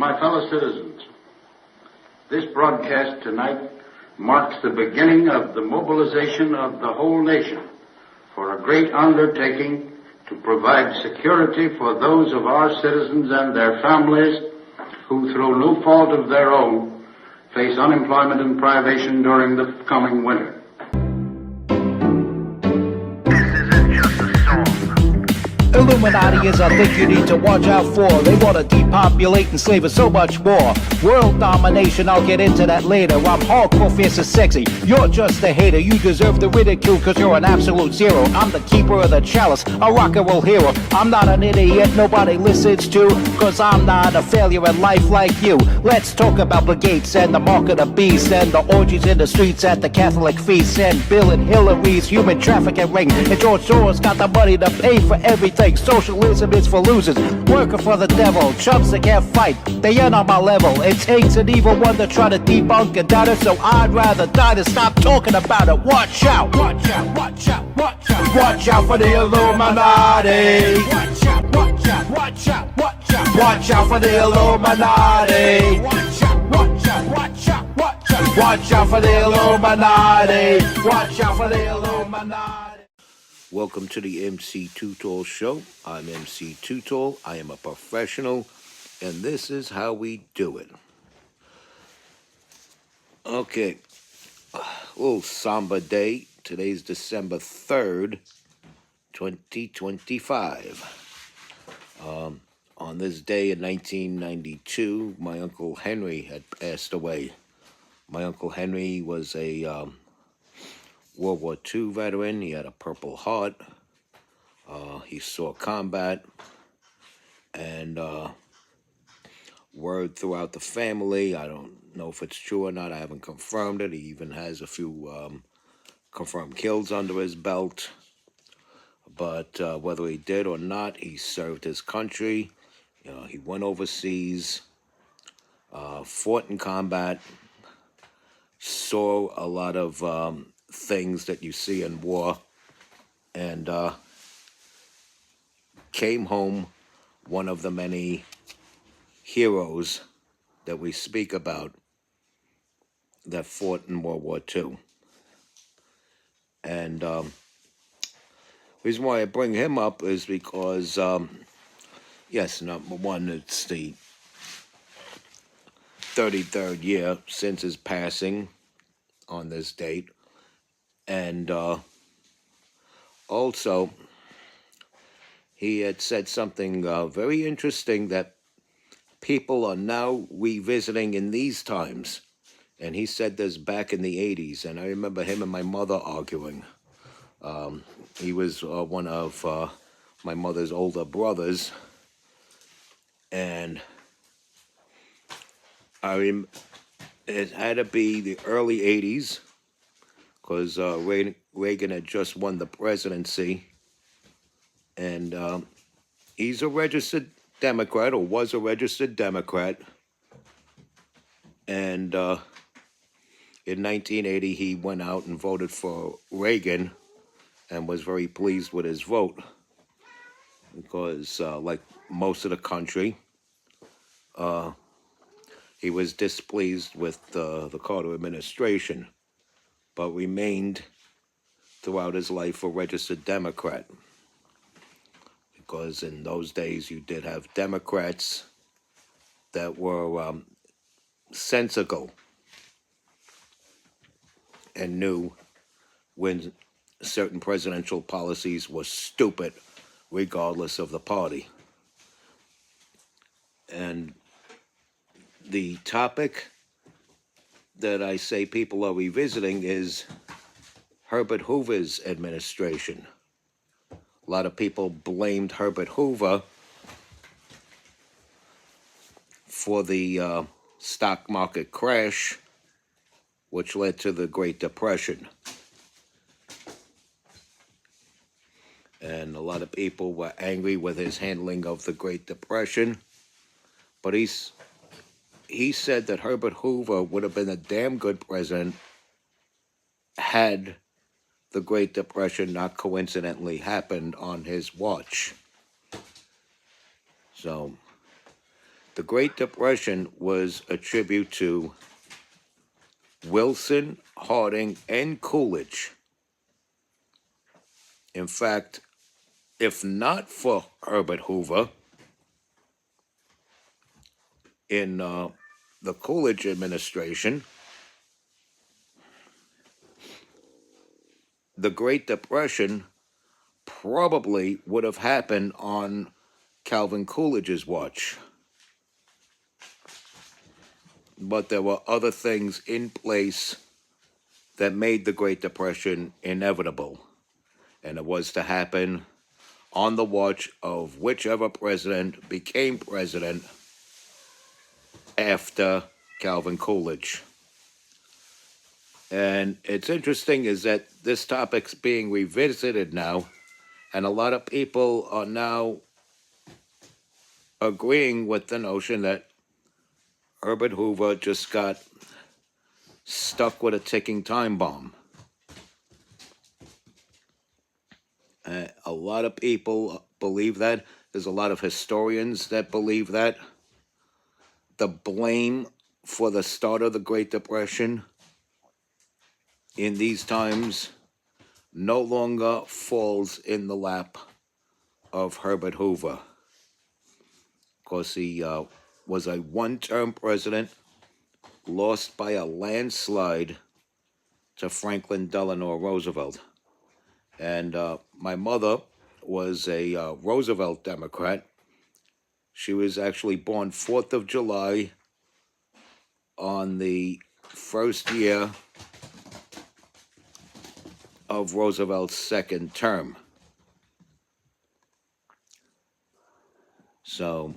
My fellow citizens, this broadcast tonight marks the beginning of the mobilization of the whole nation for a great undertaking to provide security for those of our citizens and their families who, through no fault of their own, face unemployment and privation during the coming winter. Illuminati is a thing you need to watch out for. They want to depopulate and slave us so much more. World domination, I'll get into that later. I'm hardcore, fierce and sexy. You're just a hater. You deserve the ridicule because you're an absolute zero. I'm the keeper of the chalice, a rock and roll hero. I'm not an idiot nobody listens to, because I'm not a failure in life like you. Let's talk about Bill Gates and the mark of the beast and the orgies in the streets at the Catholic feasts and Bill and Hillary's human trafficking ring. And George Soros got the money to pay for everything. Socialism is for losers, working for the devil. Chumps that can't fight, they ain't on my level. It takes an evil one to try to debunk and doubt it, so I'd rather die than stop talking about it. Watch out, watch out, watch out, watch out. Watch out for the Illuminati. Watch out, watch out, watch out, watch out. Watch out for the Illuminati. Watch out, watch out, watch out, watch out. Watch out for the Illuminati. Watch out for the Illuminati. Welcome to the MC Too Tall Show. I'm MC Too Tall. I am a professional, and this is how we do it. Okay, a little somber day. Today's December 3rd, 2025. On this day in 1992, my Uncle Henry had passed away. My Uncle Henry was a World War II veteran. He had a Purple Heart. He saw combat, and word throughout the family, I don't know if it's true or not, I haven't confirmed it. He even has a few confirmed kills under his belt. But whether he did or not, he served his country. He went overseas, fought in combat, saw a lot of things that you see in war, and came home one of the many heroes that we speak about that fought in World War II. And the reason why I bring him up is because, yes, number one, it's the 33rd year since his passing on this date. And also, he had said something very interesting that people are now revisiting in these times. And he said this back in the 80s, and I remember him and my mother arguing. He was one of my mother's older brothers, and it had to be the early 80s, because Reagan had just won the presidency, and he's a registered Democrat, or was a registered Democrat, and in 1980 he went out and voted for Reagan and was very pleased with his vote, because like most of the country, he was displeased with the Carter administration, but remained throughout his life a registered Democrat, because in those days you did have Democrats that were sensical and knew when certain presidential policies were stupid, regardless of the party. And the topic that I say people are revisiting is Herbert Hoover's administration. A lot of people blamed Herbert Hoover for the stock market crash, which led to the Great Depression. And a lot of people were angry with his handling of the Great Depression. But he said that Herbert Hoover would have been a damn good president had the Great Depression not coincidentally happened on his watch. So The Great Depression was a tribute to Wilson, Harding, and Coolidge. In fact, if not for Herbert Hoover in the Coolidge administration, the Great Depression probably would have happened on Calvin Coolidge's watch. But there were other things in place that made the Great Depression inevitable. And it was to happen on the watch of whichever president became president after Calvin Coolidge. And it's interesting is that this topic's being revisited now, and a lot of people are now agreeing with the notion that Herbert Hoover just got stuck with a ticking time bomb. A lot of people believe that. There's a lot of historians that believe that. The blame for the start of the Great Depression in these times no longer falls in the lap of Herbert Hoover. Of course, he was a one-term president, lost by a landslide to Franklin Delano Roosevelt. And my mother was a Roosevelt Democrat. She was actually born 4th of July on the first year of Roosevelt's second term. So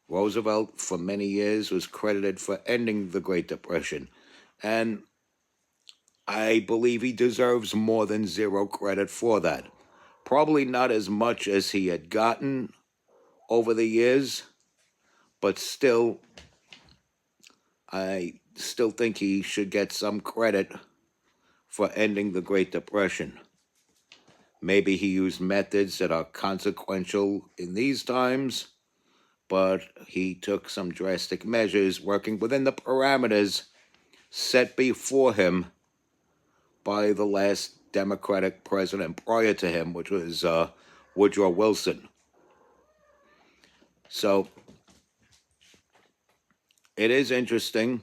Roosevelt, for many years, was credited for ending the Great Depression. And I believe he deserves more than zero credit for that. Probably not as much as he had gotten over the years, but still, I still think he should get some credit for ending the Great Depression. Maybe he used methods that are consequential in these times, but he took some drastic measures working within the parameters set before him by the last Democratic president prior to him, which was Woodrow Wilson. So it is interesting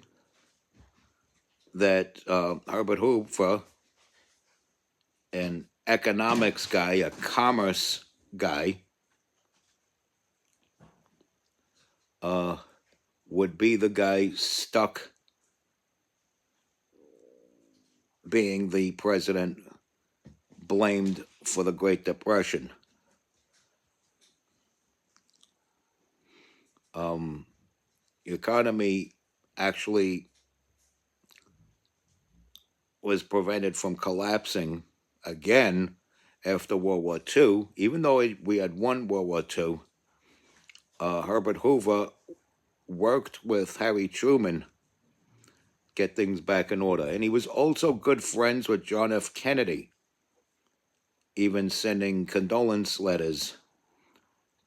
that Herbert Hoover, an economics guy, a commerce guy, would be the guy stuck being the president blamed for the Great Depression. The economy actually was prevented from collapsing again after World War II. Even though we had won World War II, Herbert Hoover worked with Harry Truman get things back in order. And he was also good friends with John F. Kennedy, even sending condolence letters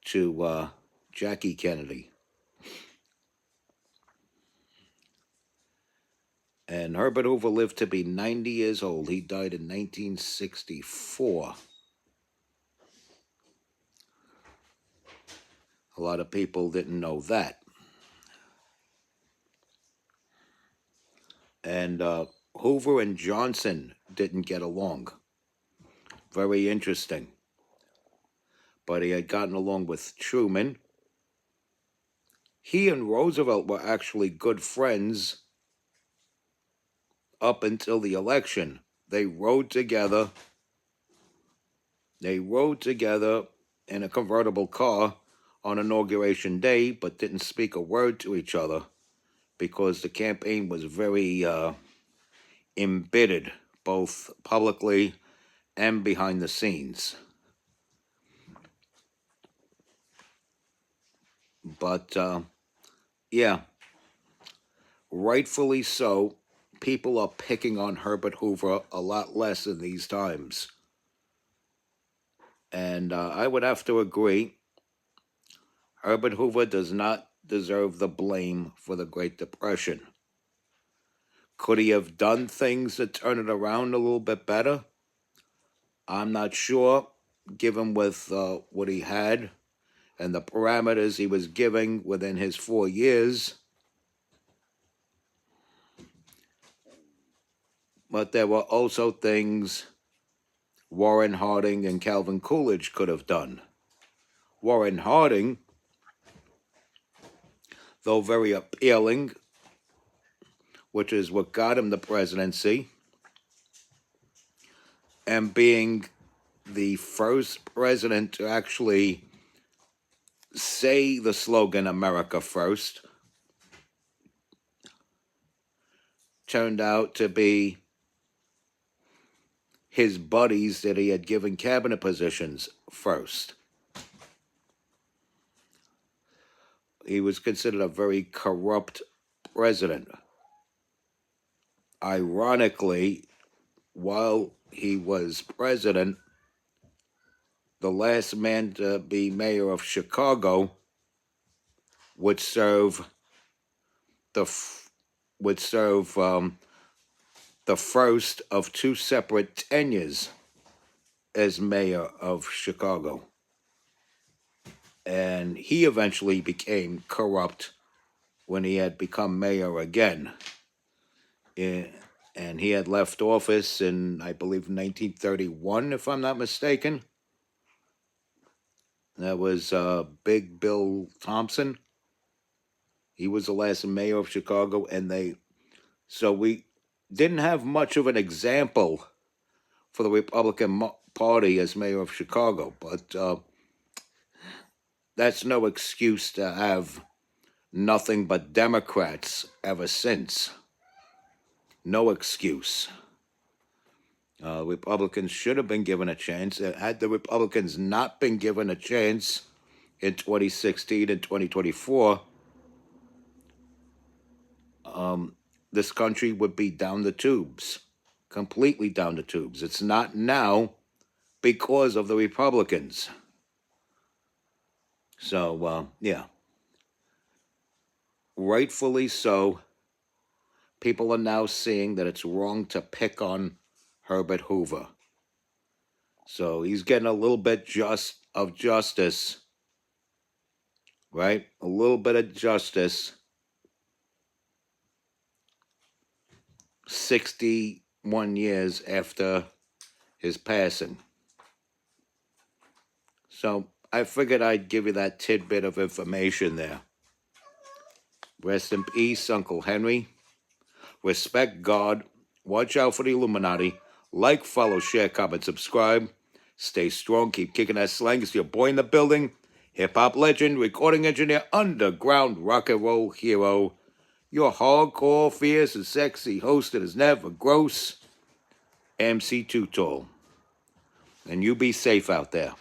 to Jackie Kennedy. And Herbert Hoover lived to be 90 years old. He died in 1964. A lot of people didn't know that. And Hoover and Johnson didn't get along. Very interesting. But he had gotten along with Truman. He and Roosevelt were actually good friends up until the election. They rode together. They rode together in a convertible car on Inauguration Day, but didn't speak a word to each other because the campaign was very embittered, both publicly and behind the scenes. But, yeah, rightfully so, people are picking on Herbert Hoover a lot less in these times. And I would have to agree, Herbert Hoover does not deserve the blame for the Great Depression. Could he have done things to turn it around a little bit better? I'm not sure, given with what he had and the parameters he was giving within his 4 years. But there were also things Warren Harding and Calvin Coolidge could have done. Warren Harding, though very appealing, which is what got him the presidency, and being the first president to actually say the slogan "America First," turned out to be his buddies that he had given cabinet positions first. He was considered a very corrupt president. Ironically, while he was president, the last man to be mayor of Chicago would serve the first of two separate tenures as mayor of Chicago. And he eventually became corrupt when he had become mayor again. And he had left office in, I believe, 1931, if I'm not mistaken. That was Big Bill Thompson. He was the last mayor of Chicago, so we didn't have much of an example for the Republican Party as mayor of Chicago, but that's no excuse to have nothing but Democrats ever since. No excuse. Republicans should have been given a chance. Had the Republicans not been given a chance in 2016 and 2024, this country would be down the tubes, completely down the tubes. It's not now because of the Republicans. So, yeah. Rightfully so, people are now seeing that it's wrong to pick on Herbert Hoover. So he's getting a little bit of justice, right? A little bit of justice 61 years after his passing. So I figured I'd give you that tidbit of information there. Rest in peace, Uncle Henry. Respect God. Watch out for the Illuminati. Like, follow, share, comment, subscribe. Stay strong. Keep kicking that slang. It's your boy in the building. Hip-hop legend, recording engineer, underground rock and roll hero. Your hardcore, fierce, and sexy host that is never gross, MC Too Tall. And you be safe out there.